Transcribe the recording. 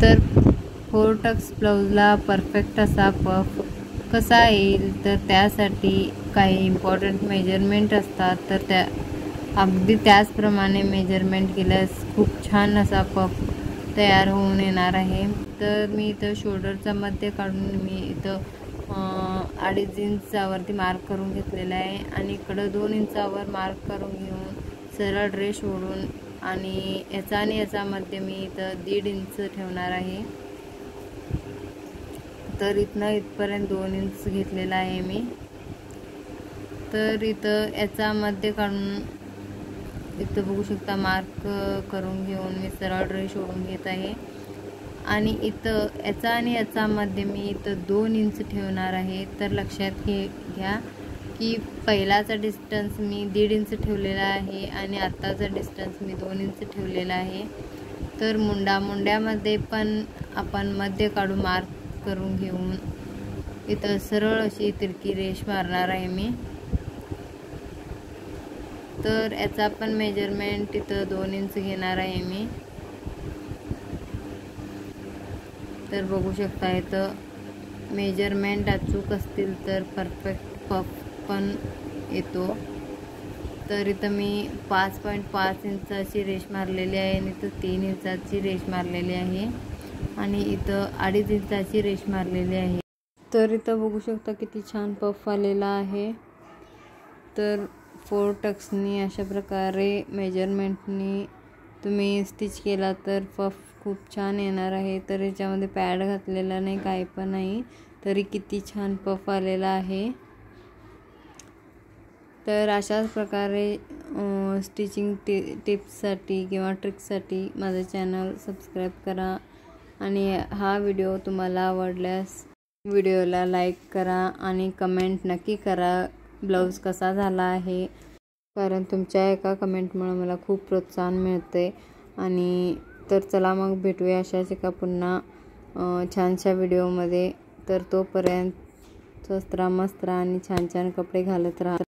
तर 4 Tux ब्लाऊजला perfect असा puff कसा येईल, तर त्यासाठी काही इम्पॉर्टंट मेजरमेंट असतात, तर त्या अगदी त्याचप्रमाणे मेजरमेंट केल्यास खूप छान असा पफ तयार होऊन येणार आहे। तर मी इथं शोल्डरचा मध्य काढून मी इथं 2.5 इंचावरती मार्क करून घेतलेला आहे आणि इकडं 2 इंचावर मार्क करून घेऊन सरळ ड्रेस ओढून आणि याचा मध्य मी इथं 1.5 इंच ठेवणार आहे। तर इथनं इथपर्यंत 2 इंच घेतलेला आहे मी। तर इथं याचा मध्य काढून इथं बघू शकता मार्क करून घेऊन मी सरळ ड्रेस ओढून घेत आहे आणि इथं याचा आणि याचा मध्य मी इथं 2 इंच ठेवणार आहे। तर लक्षात घ्या की पहिलाचा डिस्टन्स मी 1.5 इंच ठेवलेला आहे आणि आत्ताचा डिस्टन्स मी 2 इंच ठेवलेला आहे। तर मुंड्यामध्ये पण आपण मध्य काढून मार्क करून घेऊन इथं सरळ अशी तिरकी रेष मारणार आहे मी। तर याचा पण मेजरमेंट इथं 2 इंच घेणार आहे मी। तर बघू शकता इथं मेजरमेंट अचूक असतील तर परफेक्ट पफ पण येतो। तर इथं मी 5.5 इंचाची रेष मारलेली आहे आणि इथं 3 इंचाची रेष मारलेली आहे आणि इथं 2.5 इंचाची रेष मारलेली आहे। तर इथं बघू शकता किती छान पफ आलेला आहे। तर 4 टक्सनी अशा प्रकारे मेजरमेंटनी तुम्ही स्टिच केला तर पफ खूप छान येणार आहे। तर याच्यामध्ये पॅड घातलेला नाही, काही पण नाही, तरी किती छान पफ आलेला आहे। तर अशाच प्रकारे स्टिचिंग टिप्ससाठी किंवा ट्रिक्ससाठी माझं चॅनल सबस्क्राईब करा आणि हा व्हिडिओ तुम्हाला आवडल्यास व्हिडिओला लाईक करा आणि कमेंट नक्की करा ब्लाऊज कसा झाला आहे, कारण तुमच्या एका कमेंटमुळे मला खूप प्रोत्साहन मिळते। आणि तर चला मग भेटूया अशाच एका पुन्हा छानशा व्हिडिओमध्ये। तर तोपर्यंत स्वस्त राहा, मस्त राहा आणि छान छान कपडे घालत राहा।